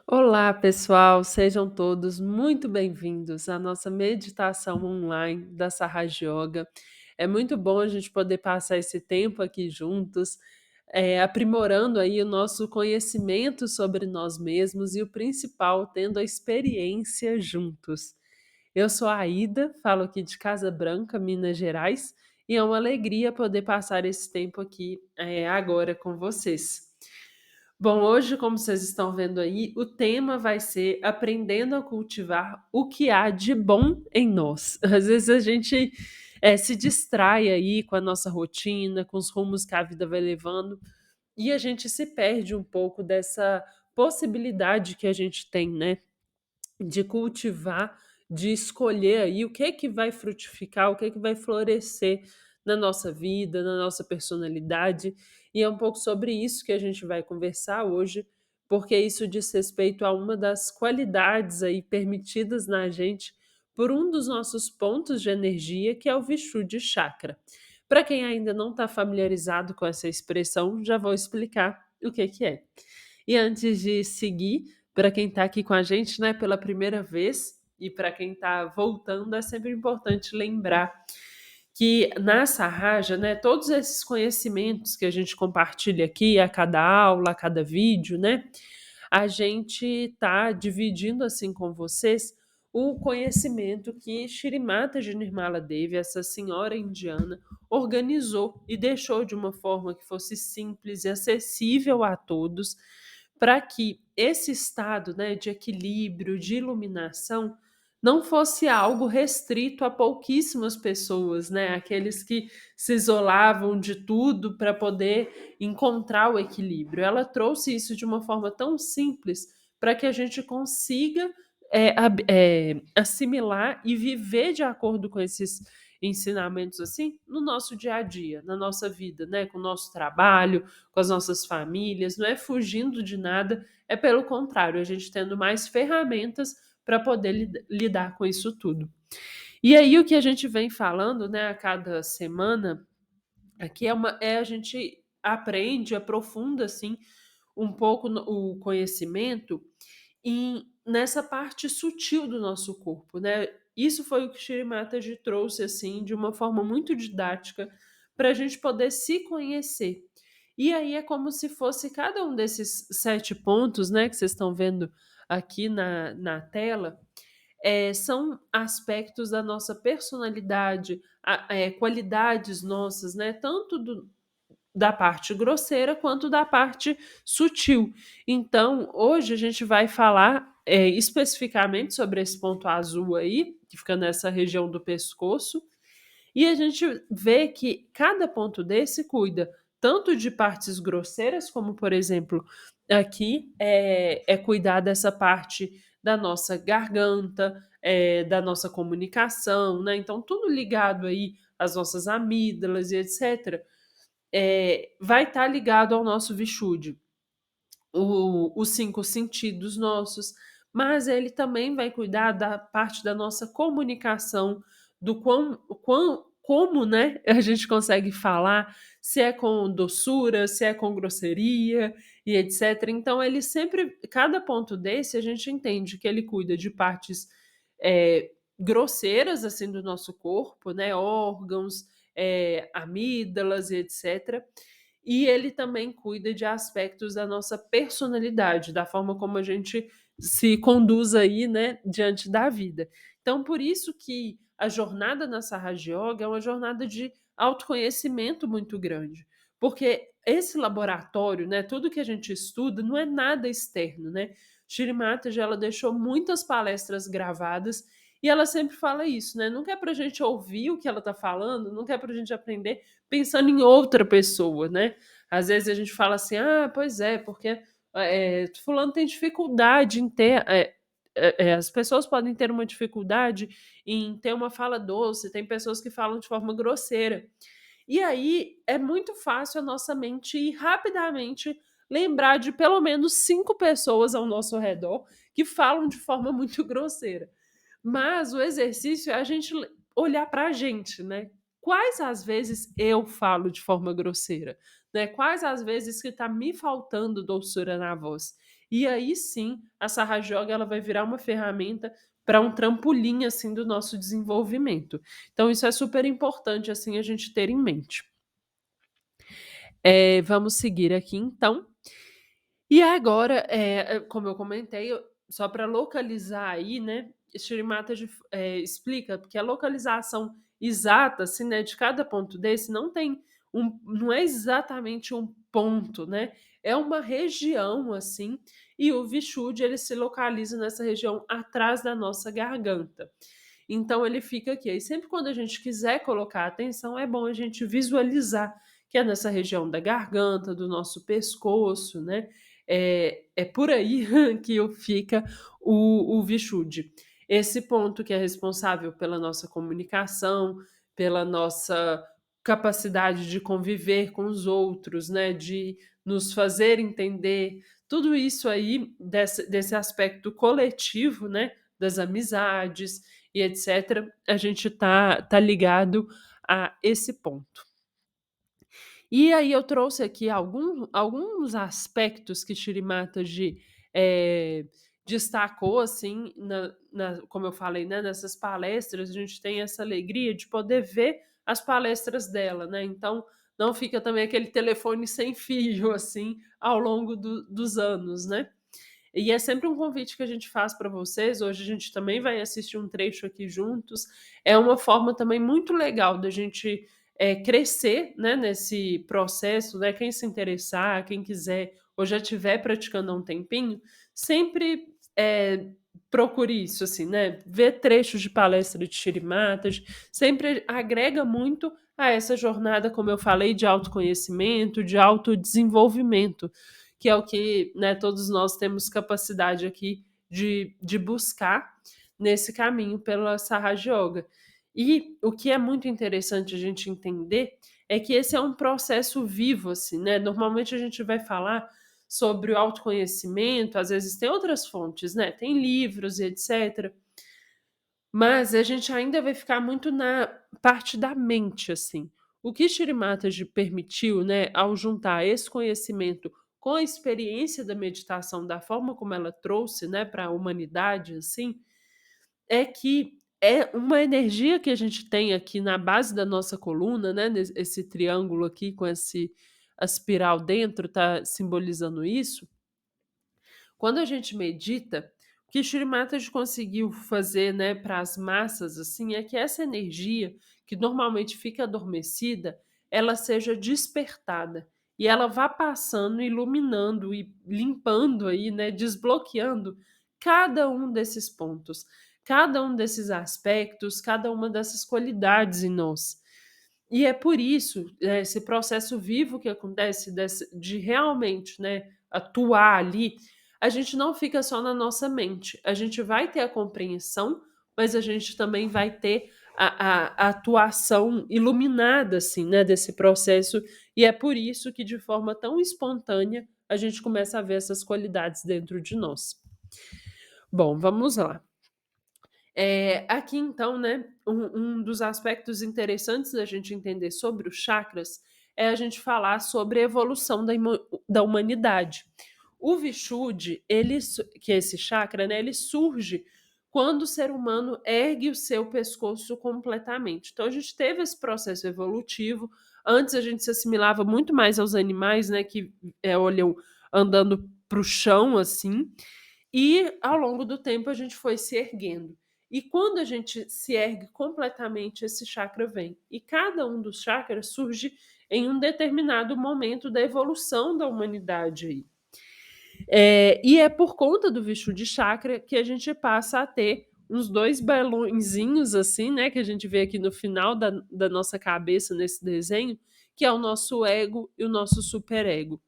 Olá, pessoal, sejam todos muito bem-vindos à nossa meditação online da Sahaja Yoga. É muito bom a gente poder passar esse tempo aqui juntos, aprimorando aí o nosso conhecimento sobre nós mesmos e o principal, tendo a experiência juntos. Eu sou a Aida, falo aqui de Casa Branca, Minas Gerais, e é uma alegria poder passar esse tempo aqui, agora com vocês. Bom, hoje, como vocês estão vendo aí, o tema vai ser aprendendo a cultivar o que há de bom em nós. Às vezes a gente se distrai aí com a nossa rotina, com os rumos que a vida vai levando, e a gente se perde um pouco dessa possibilidade que a gente tem, né? De cultivar, de escolher aí o que é que vai frutificar, o que é que vai florescer na nossa vida, na nossa personalidade. E é um pouco sobre isso que a gente vai conversar hoje, porque isso diz respeito a uma das qualidades aí permitidas na gente por um dos nossos pontos de energia, que é o Vishuddha Chakra. Para quem ainda não está familiarizado com essa expressão, já vou explicar o que é. E antes de seguir, para quem está aqui com a gente, né, pela primeira vez, e para quem está voltando, é sempre importante lembrar que na Sarraja, né, todos esses conhecimentos que a gente compartilha aqui a cada aula, a cada vídeo, né, a gente está dividindo assim com vocês o conhecimento que Shri Mataji Nirmala Devi, essa senhora indiana, organizou e deixou de uma forma que fosse simples e acessível a todos, para que esse estado, né, de equilíbrio, de iluminação, não fosse algo restrito a pouquíssimas pessoas, né? Aqueles que se isolavam de tudo para poder encontrar o equilíbrio. Ela trouxe isso de uma forma tão simples para que a gente consiga assimilar e viver de acordo com esses ensinamentos assim no nosso dia a dia, na nossa vida, né? Com o nosso trabalho, com as nossas famílias. Não é fugindo de nada, é pelo contrário, a gente tendo mais ferramentas para poder lidar com isso tudo. E aí o que a gente vem falando, né, a cada semana, aqui a gente aprende, aprofunda assim um pouco o conhecimento nessa parte sutil do nosso corpo, né? Isso foi o que Shri Mataji trouxe assim de uma forma muito didática para a gente poder se conhecer. E aí é como se fosse cada um desses 7 pontos, né, que vocês estão vendo aqui na tela, são aspectos da nossa personalidade, qualidades nossas, né? Tanto da parte grosseira quanto da parte sutil. Então, hoje a gente vai falar especificamente sobre esse ponto azul aí, que fica nessa região do pescoço, e a gente vê que cada ponto desse cuida tanto de partes grosseiras, como por exemplo, aqui é cuidar dessa parte da nossa garganta, da nossa comunicação, né? Então, tudo ligado aí às nossas amígdalas e etc., vai estar ligado ao nosso Vishuddha, os 5 sentidos nossos, mas ele também vai cuidar da parte da nossa comunicação, do como, né, a gente consegue falar, se é com doçura, se é com grosseria e etc. Então ele sempre, cada ponto desse, a gente entende que ele cuida de partes grosseiras assim do nosso corpo, né, órgãos, amígdalas e etc. E ele também cuida de aspectos da nossa personalidade, da forma como a gente se conduz aí, né, diante da vida. Então, por isso que a jornada na Sahaja Yoga é uma jornada de autoconhecimento muito grande, porque esse laboratório, né, tudo que a gente estuda não é nada externo, né? Shri Mataji, ela deixou muitas palestras gravadas e ela sempre fala isso, né? Não quer pra gente ouvir o que ela tá falando, não quer pra gente aprender pensando em outra pessoa, né? Às vezes a gente fala assim, ah, pois é, porque fulano tem dificuldade em ter. As pessoas podem ter uma dificuldade em ter uma fala doce, tem pessoas que falam de forma grosseira. E aí é muito fácil a nossa mente ir rapidamente lembrar de pelo menos 5 pessoas ao nosso redor que falam de forma muito grosseira. Mas o exercício é a gente olhar para a gente, né? Quais as vezes eu falo de forma grosseira, né? Quais as vezes que está me faltando doçura na voz? e aí sim a Sarra Yoga ela vai virar uma ferramenta para um trampolim, assim, do nosso desenvolvimento. Então isso é super importante, assim, a gente ter em mente. Vamos seguir aqui então. E agora, como eu comentei, só para localizar aí, né, Shrimataji explica que a localização exata, assim, né, de cada ponto desse não é exatamente um ponto, né, é uma região, assim, e o Vishuddha ele se localiza nessa região atrás da nossa garganta. Então ele fica aqui. Aí sempre quando a gente quiser colocar atenção, é bom a gente visualizar que é nessa região da garganta, do nosso pescoço, né? É por aí que fica o Vishuddhi. Esse ponto que é responsável pela nossa comunicação, pela nossa capacidade de conviver com os outros, né? De nos fazer entender, tudo isso aí desse aspecto coletivo, né? Das amizades e etc., a gente tá ligado a esse ponto. E aí eu trouxe aqui alguns aspectos que Shirimataji destacou, assim, como eu falei, né, nessas palestras, a gente tem essa alegria de poder ver as palestras dela, né? Então não fica também aquele telefone sem fio, assim, ao longo dos anos, né? E é sempre um convite que a gente faz para vocês. Hoje a gente também vai assistir um trecho aqui juntos. É uma forma também muito legal da gente crescer, né, nesse processo, né? Quem se interessar, quem quiser ou já estiver praticando há um tempinho, sempre procure isso, assim, né? Ver trechos de palestra de Shirimatas sempre agrega muito a essa jornada, como eu falei, de autoconhecimento, de autodesenvolvimento, que é o que, né, todos nós temos capacidade aqui de buscar nesse caminho pela Sahaja Yoga. E o que é muito interessante a gente entender é que esse é um processo vivo, assim, né? Normalmente a gente vai falar sobre o autoconhecimento, às vezes tem outras fontes, né? Tem livros e etc. Mas a gente ainda vai ficar muito na parte da mente, assim. O que Shirimataji permitiu, né, ao juntar esse conhecimento com a experiência da meditação, da forma como ela trouxe, né, para a humanidade, assim, é que é uma energia que a gente tem aqui na base da nossa coluna, né, esse triângulo aqui com a espiral dentro, tá simbolizando isso. Quando a gente medita, o que Shri Mataji conseguiu fazer, né, para as massas, assim, é que essa energia que normalmente fica adormecida, ela seja despertada e ela vá passando, iluminando e limpando aí, né, desbloqueando cada um desses pontos, cada um desses aspectos, cada uma dessas qualidades em nós. E é por isso, esse processo vivo que acontece de realmente, né, atuar ali, a gente não fica só na nossa mente. A gente vai ter a compreensão, mas a gente também vai ter a atuação iluminada, assim, né, desse processo. E é por isso que, de forma tão espontânea, a gente começa a ver essas qualidades dentro de nós. Bom, vamos lá. Aqui então, né, um dos aspectos interessantes da gente entender sobre os chakras é a gente falar sobre a evolução da humanidade. O Vishuddhi, que é esse chakra, né, ele surge quando o ser humano ergue o seu pescoço completamente. Então a gente teve esse processo evolutivo. Antes a gente se assimilava muito mais aos animais, né, que olham andando para o chão assim. E ao longo do tempo a gente foi se erguendo. E quando a gente se ergue completamente, esse chakra vem. E cada um dos chakras surge em um determinado momento da evolução da humanidade aí. E é por conta do Vishuddhi Chakra que a gente passa a ter uns dois balãozinhos assim, né, que a gente vê aqui no final da nossa cabeça nesse desenho, que é o nosso ego e o nosso superego.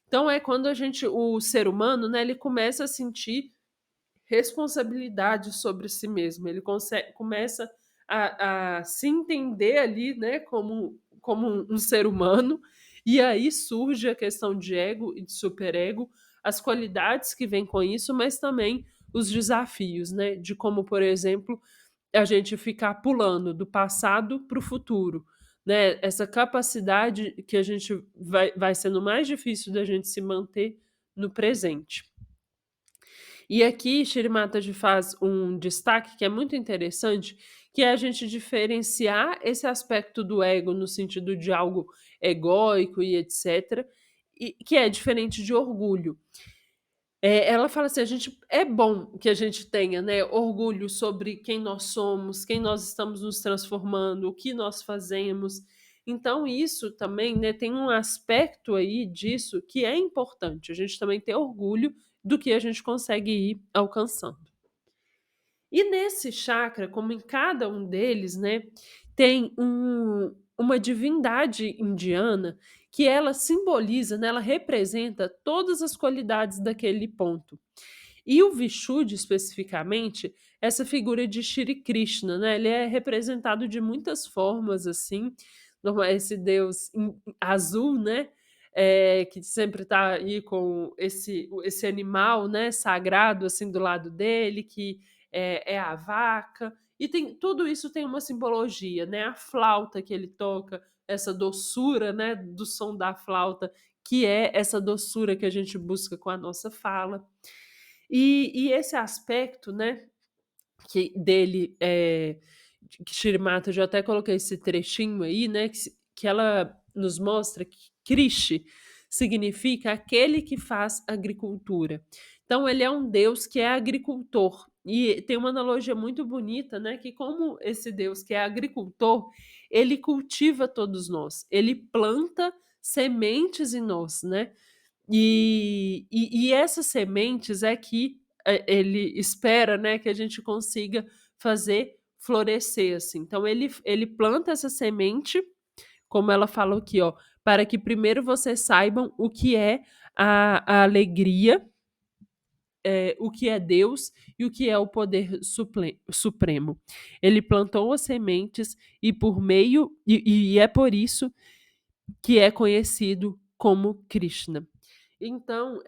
Então é quando o ser humano, né, ele começa a sentir responsabilidade sobre si mesmo. Ele começa a se entender ali, né, como um ser humano, e aí surge a questão de ego e de superego, as qualidades que vêm com isso, mas também os desafios, né, de como, por exemplo, a gente ficar pulando do passado para o futuro, né? Essa capacidade que a gente vai sendo mais difícil da gente se manter no presente. E aqui Shri Mataji faz um destaque que é muito interessante, que é a gente diferenciar esse aspecto do ego no sentido de algo egóico e etc, e que é diferente de orgulho. Ela fala assim: "A gente é bom que a gente tenha, né, orgulho sobre quem nós somos, quem nós estamos nos transformando, o que nós fazemos". Então isso também, né, tem um aspecto aí disso que é importante, a gente também ter orgulho do que a gente consegue ir alcançando. E nesse chakra, como em cada um deles, né, tem uma divindade indiana que ela simboliza, né, ela representa todas as qualidades daquele ponto. E o Vishuddha, especificamente, essa figura de Shri Krishna, né, ele é representado de muitas formas, assim, esse deus azul, né, que sempre está aí com esse animal, né, sagrado, assim, do lado dele, que é a vaca, e tudo isso tem uma simbologia, né, a flauta que ele toca, essa doçura, né, do som da flauta, que é essa doçura que a gente busca com a nossa fala. E esse aspecto, né, que dele, que Shrimata, eu já até coloquei esse trechinho aí, né, que ela nos mostra que Krishi significa aquele que faz agricultura. Então ele é um deus que é agricultor. E tem uma analogia muito bonita, né, que como esse deus que é agricultor, ele cultiva todos nós, ele planta sementes em nós, né? E essas sementes é que ele espera, né, que a gente consiga fazer florescer, assim. Então ele planta essa semente, como ela falou aqui, ó, para que primeiro vocês saibam o que é a alegria, o que é Deus e o que é o poder supremo. Ele plantou as sementes e por meio e é por isso que é conhecido como Krishna. Então,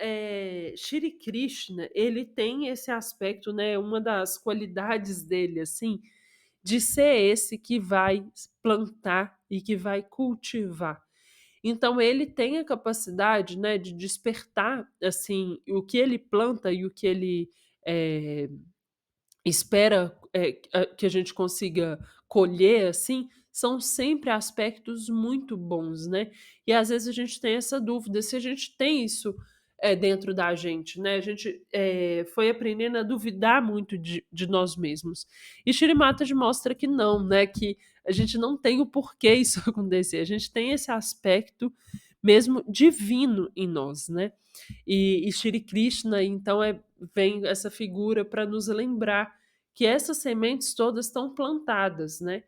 Shri Krishna, ele tem esse aspecto, né, uma das qualidades dele, assim, de ser esse que vai plantar e que vai cultivar. Então ele tem a capacidade, né, de despertar, assim, o que ele planta e o que ele, eh espera, que a gente consiga colher, assim, são sempre aspectos muito bons, né. E às vezes a gente tem essa dúvida se a gente tem isso, dentro da gente, né, a gente, foi aprendendo a duvidar muito de nós mesmos. E Shri Mataji mostra que não, né, que a gente não tem o porquê isso acontecer, a gente tem esse aspecto mesmo divino em nós, né. E Shri Krishna, então, vem essa figura para nos lembrar que essas sementes todas estão plantadas, né,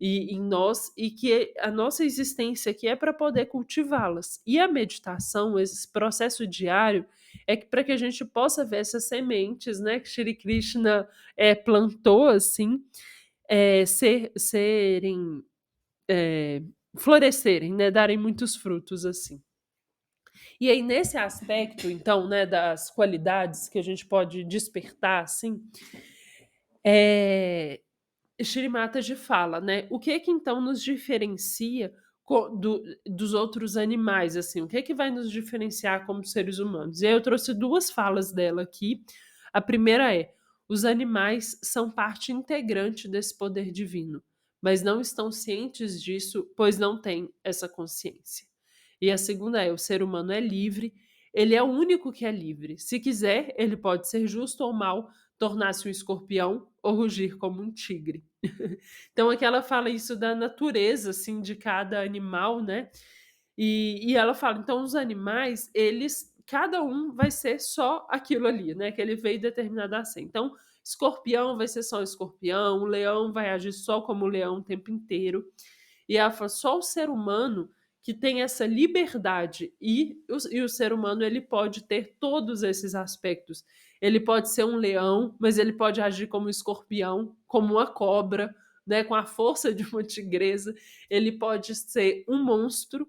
em nós e que a nossa existência aqui é para poder cultivá-las. E a meditação, esse processo diário, é que para que a gente possa ver essas sementes, né, que Shri Krishna, plantou, assim, serem, eh, florescerem, né, darem muitos frutos, assim. E aí, nesse aspecto, então, né, das qualidades que a gente pode despertar, assim, eh, Shri Mataji fala, né, o que que então nos diferencia dos outros animais, assim, o que que vai nos diferenciar como seres humanos? E aí eu trouxe 2 falas dela aqui. A primeira é: os animais são parte integrante desse poder divino, mas não estão cientes disso, pois não têm essa consciência. E a segunda é: o ser humano é livre, ele é o único que é livre. Se quiser, ele pode ser justo ou mau, tornar-se um escorpião ou rugir como um tigre. Então aqui ela fala isso da natureza, assim, de cada animal, né, e ela fala: "Então os animais, eles cada um vai ser só aquilo ali, né, que ele veio determinado a ser. Então, escorpião vai ser só escorpião, o leão vai agir só como leão o tempo inteiro". E ela fala: "Só o ser humano que tem essa liberdade e o ser humano ele pode ter todos esses aspectos. Ele pode ser um leão, mas ele pode agir como um escorpião, como uma cobra, né, com a força de uma tigresa. Ele pode ser um monstro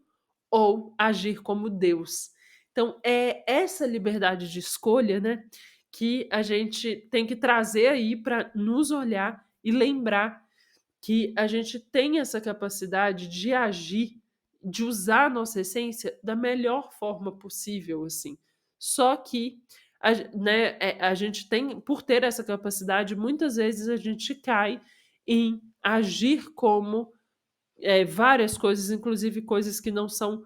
ou agir como Deus". Então, é essa liberdade de escolha, né, que a gente tem que trazer aí para nos olhar e lembrar que a gente tem essa capacidade de agir, de usar a nossa essência da melhor forma possível, assim. Só que a gente tem, por ter essa capacidade, muitas vezes a gente cai em agir como várias coisas, inclusive coisas que não são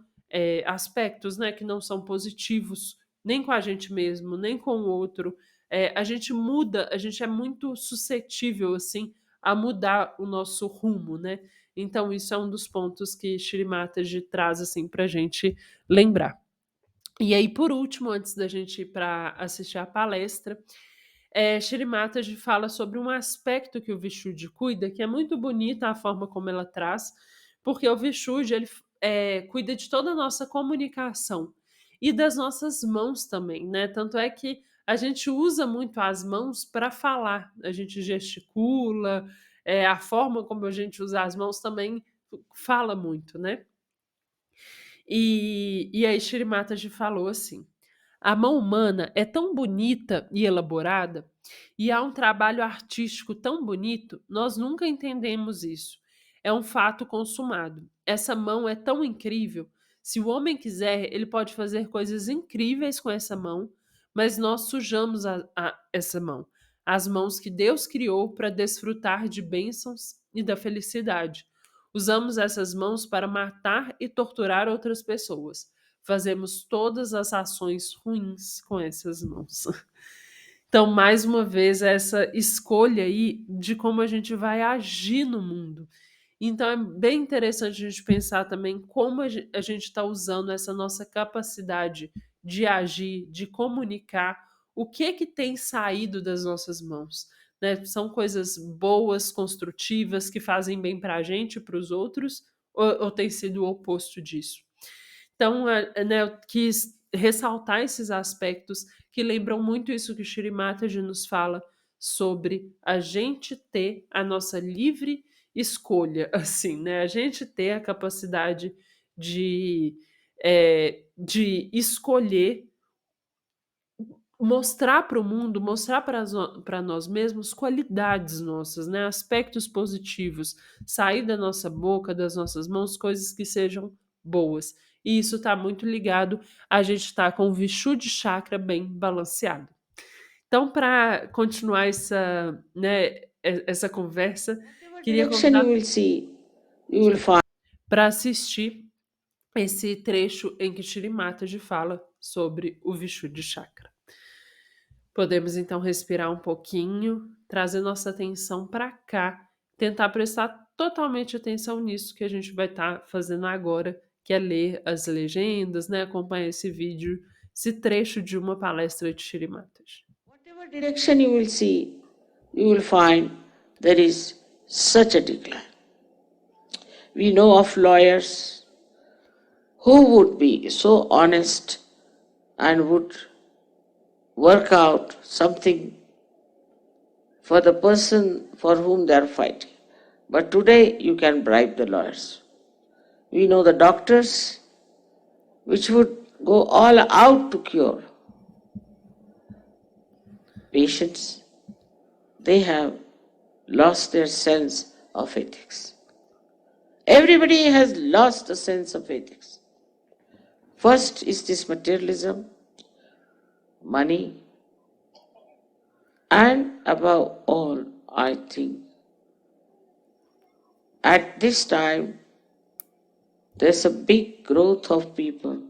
aspectos, né, que não são positivos, nem com a gente mesmo, nem com o outro. A gente muda, a gente é muito suscetível assim a mudar o nosso rumo, né? Então isso é um dos pontos que Shri Mataji traz assim para a gente lembrar. E aí, por último, antes da gente ir para assistir a palestra, Shri Mataji fala sobre um aspecto que o Vishuddha cuida, que é muito bonita a forma como ela traz, porque o Vishuddha ele cuida de toda a nossa comunicação e das nossas mãos também, né? Tanto é que a gente usa muito as mãos para falar, a gente gesticula, a forma como a gente usa as mãos também fala muito, né? E aí Shri Mataji falou assim: a mão humana é tão bonita e elaborada, e há um trabalho artístico tão bonito, nós nunca entendemos isso. É um fato consumado. Essa mão é tão incrível. Se o homem quiser, ele pode fazer coisas incríveis com essa mão, mas nós sujamos essa mão. As mãos que Deus criou para desfrutar de bênçãos e da felicidade. Usamos essas mãos para matar e torturar outras pessoas. Fazemos todas as ações ruins com essas mãos. Então, mais uma vez, essa escolha aí de como a gente vai agir no mundo. Então, é bem interessante a gente pensar também como a gente está usando essa nossa capacidade de agir, de comunicar, o que tem saído das nossas mãos. Né? São coisas boas, construtivas, que fazem bem para a gente e para os outros, ou tem sido o oposto disso? Então, eu quis ressaltar esses aspectos que lembram muito isso que Shri Mataji nos fala sobre a gente ter a nossa livre escolha, assim, né? A gente ter a capacidade de escolher mostrar para o mundo, mostrar para nós mesmos qualidades nossas, né? Aspectos positivos, sair da nossa boca, das nossas mãos, coisas que sejam boas. E isso está muito ligado a gente estar com o Vishuddha Chakra bem balanceado. Então, para continuar essa conversa, Whatever queria direction convidar you will see, you will find. para assistir esse trecho em que Shri Mataji fala sobre o Vishuddha Chakra. Podemos então respirar um pouquinho, trazer nossa atenção para cá, tentar prestar totalmente atenção nisso que a gente vai estar fazendo agora, que é ler as legendas, né? Acompanhar esse vídeo, esse trecho de uma palestra de Shri Mataji. Whatever direction you will see, you will find there is such a decline. We know of lawyers who would be so honest and would work out something for the person for whom they are fighting. But today you can bribe the lawyers. We know the doctors which would go all out to cure patients. They have lost their sense of ethics. Everybody has lost the sense of ethics. First is this materialism, money, and above all, I think, at this time, there's a big growth of people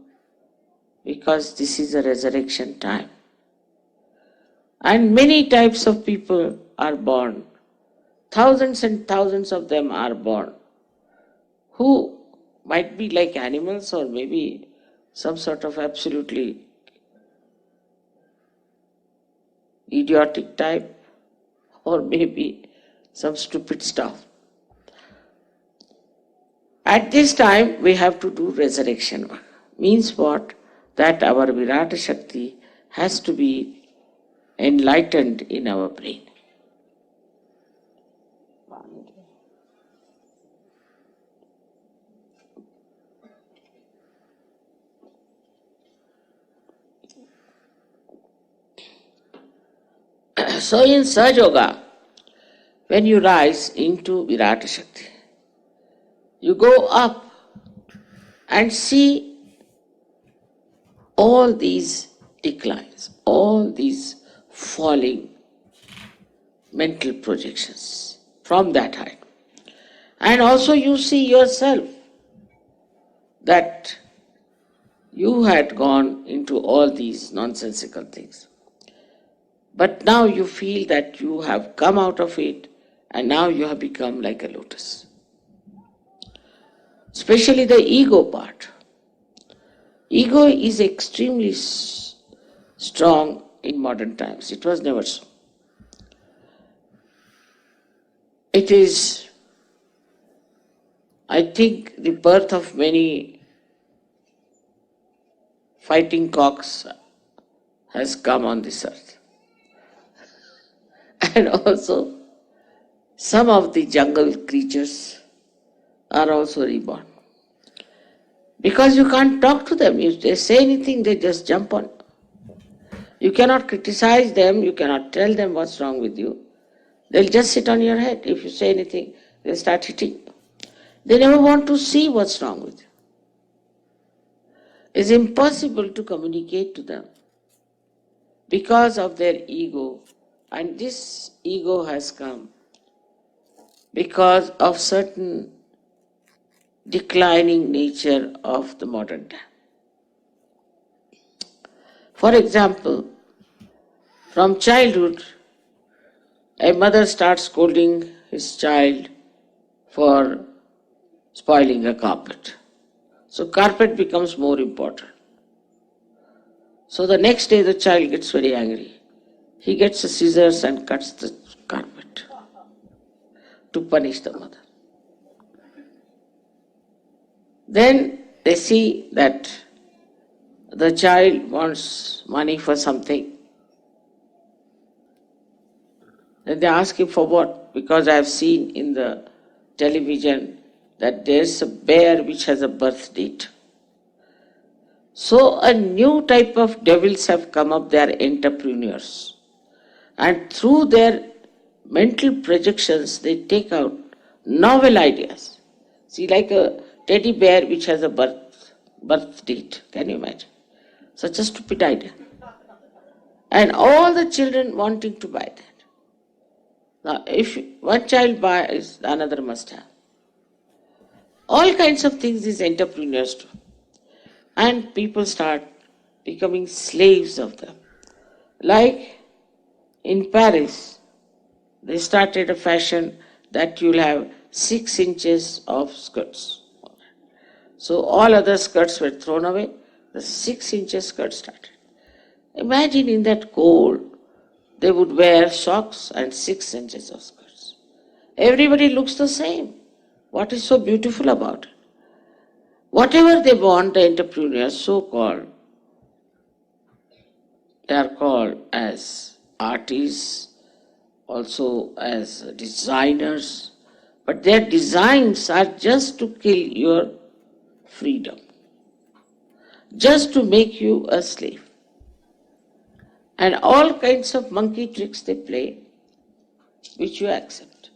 because this is a resurrection time. And many types of people are born. Thousands and thousands of them are born, who might be like animals or maybe some sort of absolutely idiotic type or maybe some stupid stuff. At this time, we have to do resurrection work. Means what? That our Virata Shakti has to be enlightened in our brain. So in Sahaja Yoga, when you rise into Virata Shakti, you go up and see all these declines, all these falling mental projections from that height. And also you see yourself that you had gone into all these nonsensical things. But now you feel that you have come out of it and now you have become like a lotus. Especially the ego part. Ego is extremely strong in modern times. It was never so. It is, I think, the birth of many fighting cocks has come on this earth. And also, some of the jungle creatures are also reborn. Because you can't talk to them. If they say anything, they just jump on. You cannot criticize them, you cannot tell them what's wrong with you. They'll just sit on your head. If you say anything, they'll start hitting. They never want to see what's wrong with you. It's impossible to communicate to them because of their ego. And this ego has come because of certain declining nature of the modern time. For example, from childhood, a mother starts scolding his child for spoiling a carpet. So carpet becomes more important. So the next day the child gets very angry. He gets the scissors and cuts the carpet to punish the mother. Then they see that the child wants money for something. Then they ask him for what? Because I have seen in the television that there's a bear which has a birth date. So a new type of devils have come up, they are entrepreneurs. And through their mental projections, they take out novel ideas. See, like a teddy bear which has a birth date. Can you imagine? Such a stupid idea. And all the children wanting to buy that. Now, if one child buys, another must have. All kinds of things these entrepreneurs do. And people start becoming slaves of them. Like in Paris, they started a fashion that you'll have 6 inches of skirts. So all other skirts were thrown away, the 6 inches skirt started. Imagine in that cold, they would wear socks and 6 inches of skirts. Everybody looks the same. What is so beautiful about it? Whatever they want, the entrepreneurs, so-called, they are called as artists, also as designers, but their designs are just to kill your freedom, just to make you a slave. And all kinds of monkey tricks they play, which you accept.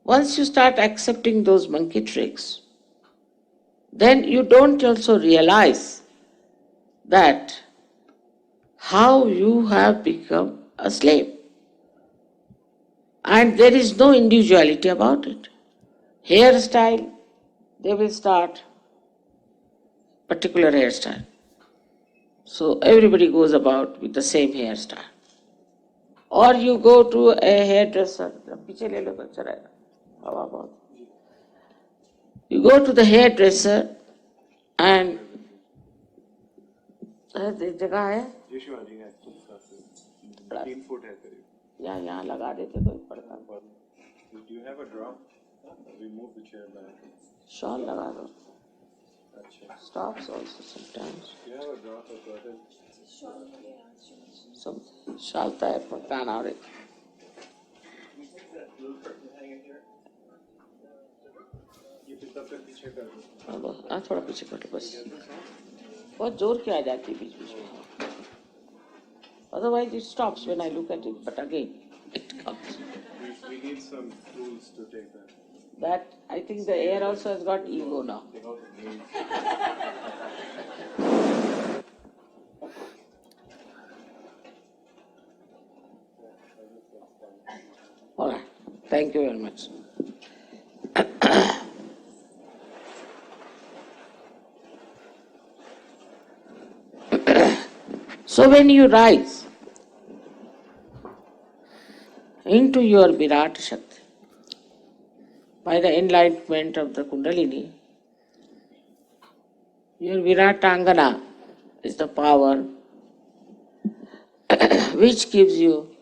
Once you start accepting those monkey tricks, then you don't also realize that how you have become a slave. And there is no individuality about it. Hairstyle, they will start particular hairstyle. So everybody goes about with the same hairstyle. Or you go to a hairdresser. You go to the hairdresser and जगह है या यहाँ लगा देते तो पड़ता. Do you have a drum? We move the chair back. Shawl लगा दो. Stops also sometimes. Do you have a drum for curtain? Some शालता है पर कान आ रही. हाँ थोड़ा पीछे कर लो बस. बहुत जोर की आ जाती है बीच बीच में. Otherwise it stops when I look at it, but again it comes. We need some tools to take that. That I think the air also has got ego now. All right. Thank you very much. So when you rise into your Virat Shakti by the enlightenment of the Kundalini, your Viratangana is the power which gives you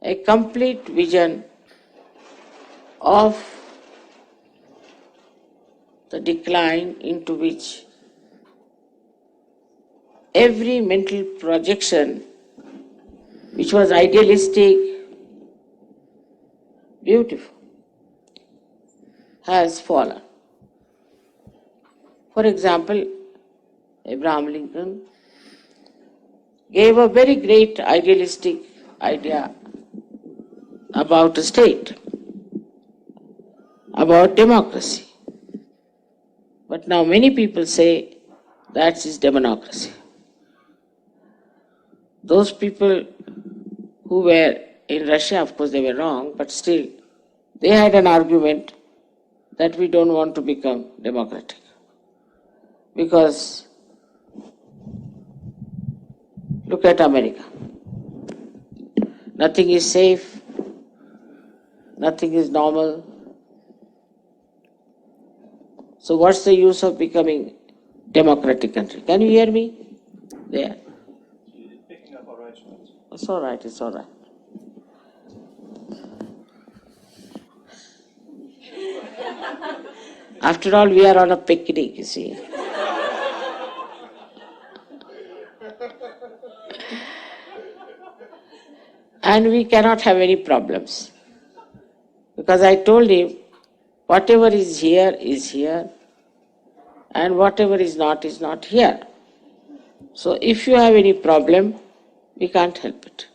a complete vision of the decline into which every mental projection which was idealistic, beautiful, has fallen. For example, Abraham Lincoln gave a very great idealistic idea about a state, about democracy. But now many people say that is democracy. Those people who were in Russia, of course they were wrong, but still they had an argument that we don't want to become democratic. Because look at America. Nothing is safe, nothing is normal. So what's the use of becoming democratic country? Can you hear me? There. She's picking up all right, Shweta. It's all right, it's all right. After all, we are on a picnic, you see. And we cannot have any problems. Because I told him, whatever is here, and whatever is not here. So if you have any problem, we can't help it.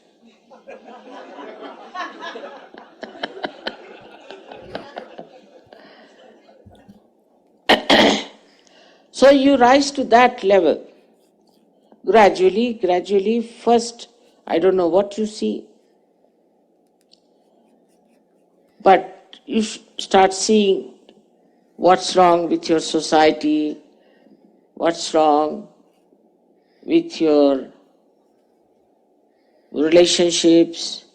So you rise to that level. Gradually, first, I don't know what you see, but you start seeing what's wrong with your society, what's wrong with your relationships.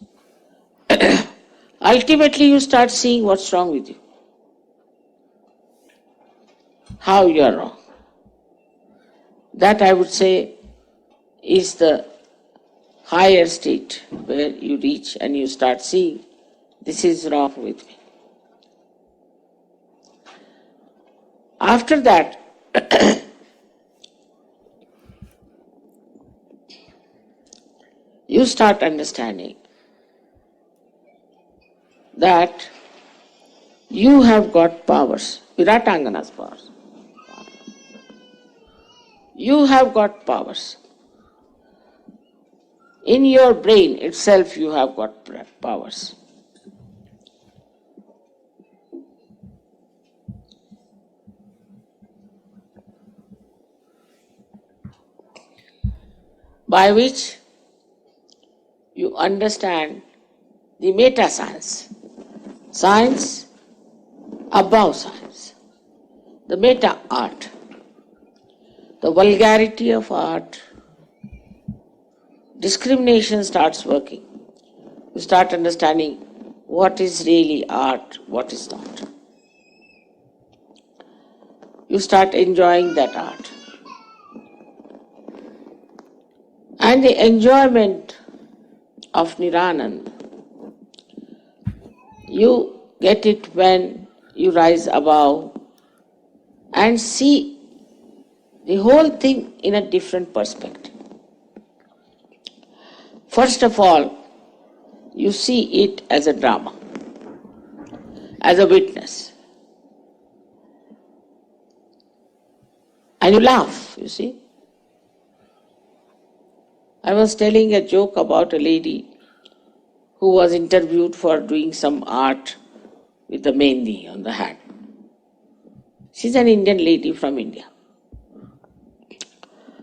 Ultimately, you start seeing what's wrong with you, how you are wrong. That, I would say, is the higher state where you reach and you start seeing this is wrong with me. After that, you start understanding that you have got powers, Viratangana's powers. You have got powers. In your brain itself you have got powers. By which you understand the meta science, science above science, the meta art, the vulgarity of art. Discrimination starts working. You start understanding what is really art, what is not. You start enjoying that art. And the enjoyment of Niranand, you get it when you rise above and see the whole thing in a different perspective. First of all, you see it as a drama, as a witness. And you laugh, you see. I was telling a joke about a lady who was interviewed for doing some art with a mehndi on the hand. She's an Indian lady from India.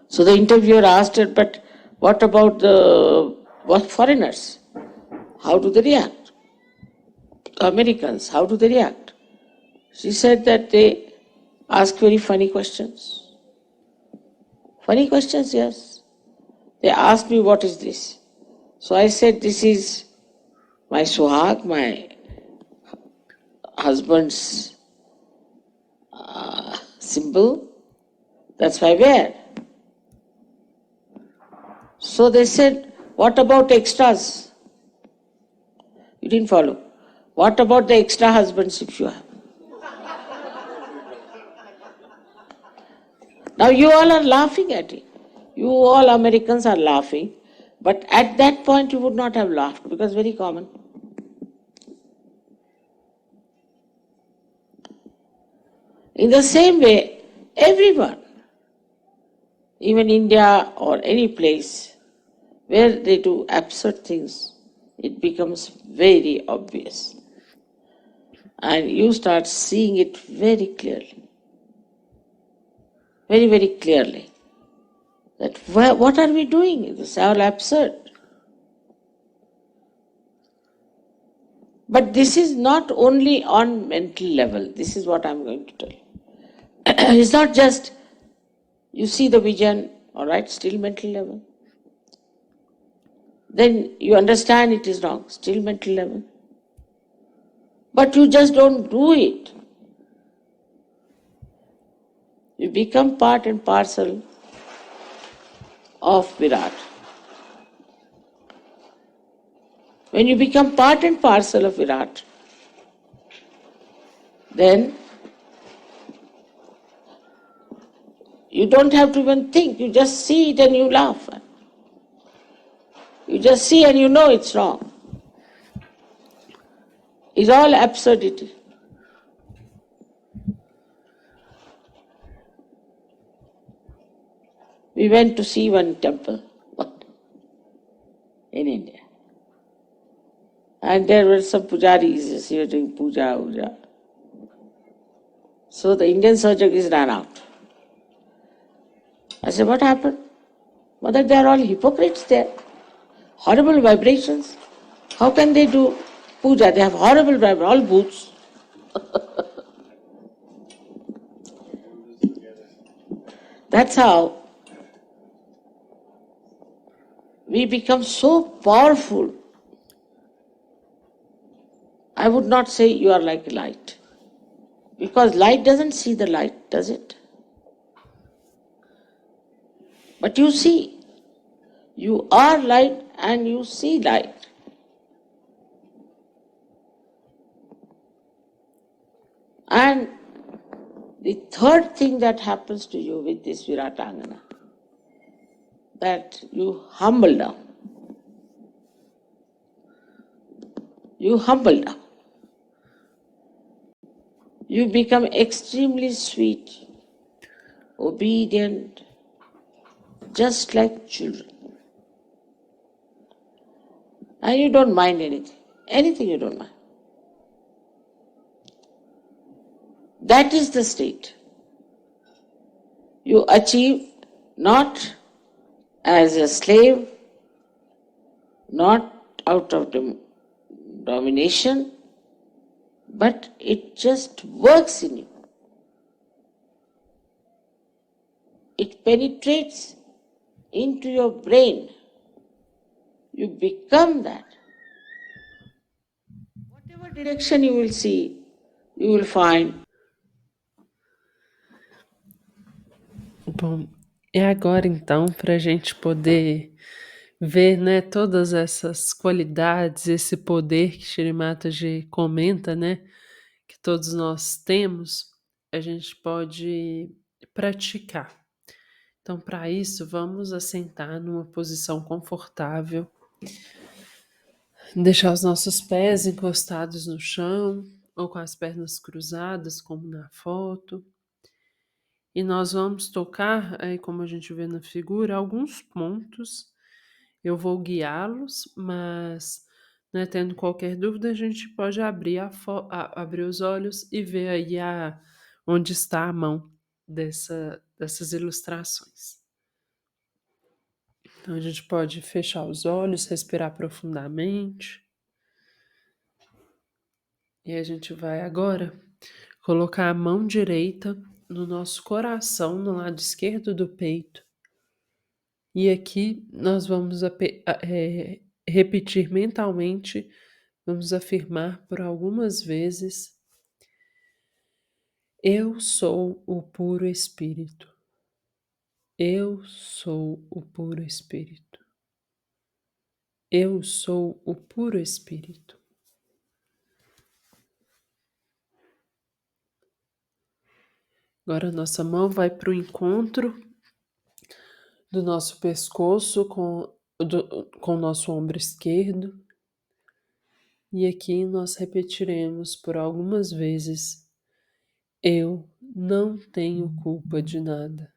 So the interviewer asked her, but what about the foreigners? how do they react? Americans, how do they react? She said that they ask very funny questions. Funny questions, yes. They asked me, what is this? So I said, this is my suhag, my husband's symbol. That's why I wear. So they said, what about extras? You didn't follow. What about the extra husbands if you have? Now you all are laughing at it. You all Americans are laughing. But at that point you would not have laughed because it's very common. In the same way, everyone, even India or any place where they do absurd things, it becomes very obvious. And you start seeing it very clearly. Very, very clearly. That what are we doing? This is all absurd. But this is not only on mental level. This is what I'm going to tell you. It's not just you see the vision, all right, still mental level. Then you understand it is wrong, still mental level. But you just don't do it. You become part and parcel of Virat. When you become part and parcel of Virat, then you don't have to even think, you just see it and you laugh. You just see and you know it's wrong. It's all absurdity. We went to see one temple in India. And there were some pujaris here doing puja. So the Indian surgeons ran out. I said, what happened? Mother, they are all hypocrites there. Horrible vibrations. How can they do puja? They have horrible vibrations, all boots. That's how we become so powerful. I would not say you are like light. Because light doesn't see the light, does it? But you see. You are light and you see light. And the third thing that happens to you with this Viratangana, that you humble down. You humble down. You become extremely sweet, obedient, just like children. And you don't mind anything. Anything you don't mind. That is the state. You achieve not as a slave, not out of domination, but it just works in you. It penetrates into your brain. You become that. Whatever direction you will see, you will find. Bom, e agora então, para a gente poder ver, né, todas essas qualidades, esse poder que Shri Mataji comenta, né, que todos nós temos, a gente pode praticar. Então, para isso, vamos assentar numa posição confortável, deixar os nossos pés encostados no chão ou com as pernas cruzadas, como na foto. E nós vamos tocar, aí como a gente vê na figura, alguns pontos. Eu vou guiá-los, mas né, tendo qualquer dúvida, a gente pode abrir, abrir os olhos e ver aí onde está a mão dessas ilustrações. Então a gente pode fechar os olhos, respirar profundamente. E a gente vai agora colocar a mão direita no nosso coração, no lado esquerdo do peito. E aqui nós vamos repetir mentalmente, vamos afirmar por algumas vezes: eu sou o puro Espírito. Eu sou o puro Espírito. Eu sou o puro Espírito. Agora nossa mão vai para o encontro do nosso pescoço com o nosso ombro esquerdo. E aqui nós repetiremos por algumas vezes: eu não tenho culpa de nada.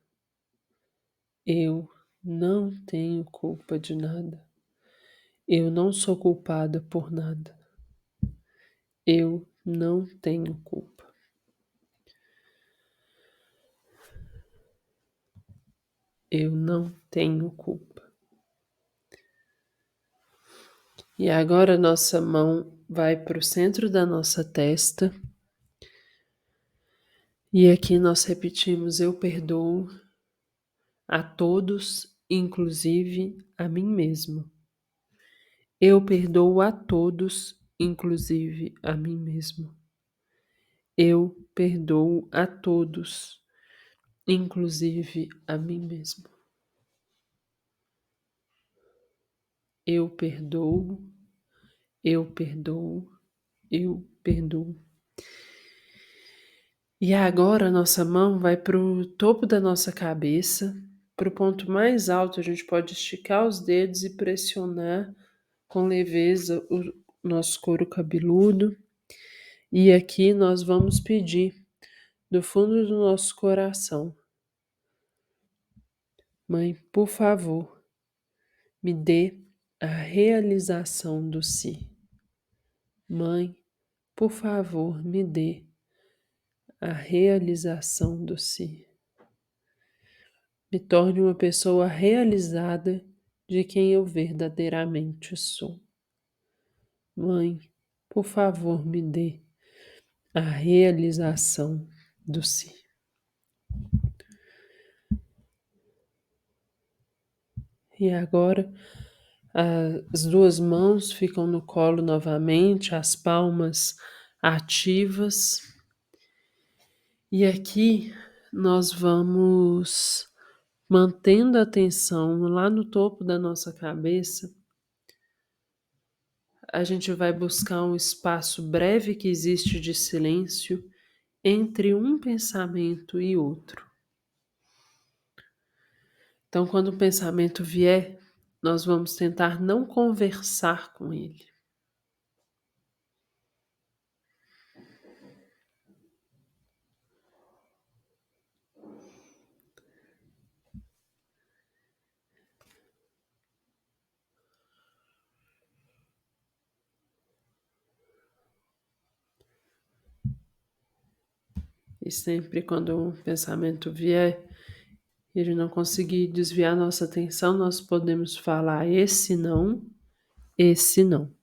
Eu não tenho culpa de nada. Eu não sou culpada por nada. Eu não tenho culpa. Eu não tenho culpa. E agora nossa mão vai para o centro da nossa testa. E aqui nós repetimos: eu perdoo a todos, inclusive a mim mesmo. Eu perdoo a todos, inclusive a mim mesmo. Eu perdoo a todos, inclusive a mim mesmo. Eu perdoo, eu perdoo, eu perdoo. E agora nossa mão vai para o topo da nossa cabeça, para o ponto mais alto. A gente pode esticar os dedos e pressionar com leveza o nosso couro cabeludo. E aqui nós vamos pedir do fundo do nosso coração: Mãe, por favor, me dê a realização do si. Mãe, por favor, me dê a realização do si. Me torne uma pessoa realizada de quem eu verdadeiramente sou. Mãe, por favor, me dê a realização do si. E agora as duas mãos ficam no colo novamente, as palmas ativas. E aqui nós vamos mantendo a atenção lá no topo da nossa cabeça. A gente vai buscar um espaço breve que existe de silêncio entre um pensamento e outro. Então, quando o pensamento vier, nós vamos tentar não conversar com ele. E sempre quando um pensamento vier e ele não conseguir desviar nossa atenção, nós podemos falar: esse não, esse não.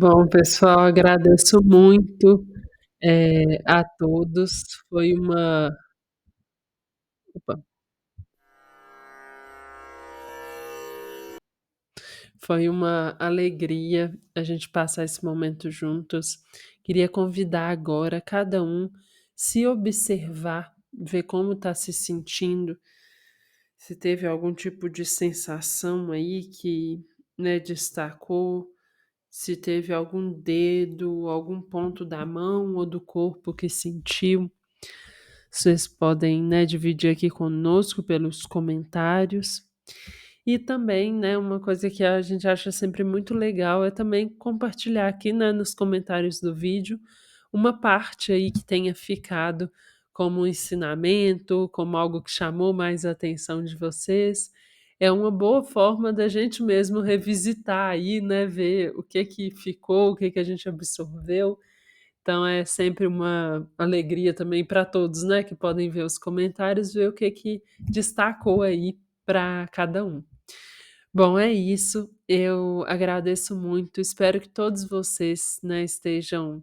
Bom, pessoal, agradeço muito, a todos. Foi uma opa, foi uma alegria a gente passar esse momento juntos. Queria convidar agora cada um se observar, ver como está se sentindo, se teve algum tipo de sensação aí que, né, destacou, se teve algum dedo, algum ponto da mão ou do corpo que sentiu. Vocês podem, né, dividir aqui conosco pelos comentários. E também, né, uma coisa que a gente acha sempre muito legal é também compartilhar aqui, né, nos comentários do vídeo, uma parte aí que tenha ficado como um ensinamento, como algo que chamou mais a atenção de vocês. É uma boa forma da gente mesmo revisitar aí, né, ver o que que ficou, o que que a gente absorveu. Então é sempre uma alegria também para todos, né, que podem ver os comentários, ver o que que destacou aí para cada um. Bom, é isso. Eu agradeço muito. Espero que todos vocês, né, estejam,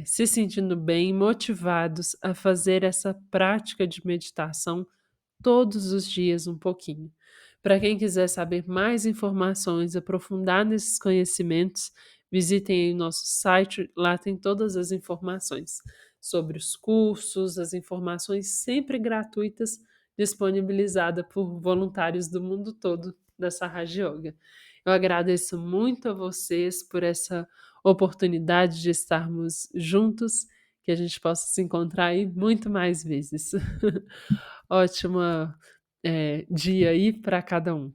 se sentindo bem, motivados a fazer essa prática de meditação todos os dias um pouquinho. Para quem quiser saber mais informações, aprofundar nesses conhecimentos, visitem aí o nosso site, lá tem todas as informações sobre os cursos, as informações sempre gratuitas, disponibilizada por voluntários do mundo todo da Sahaja Yoga. Eu agradeço muito a vocês por essa oportunidade de estarmos juntos, que a gente possa se encontrar aí muito mais vezes. Ótima dia aí para cada um.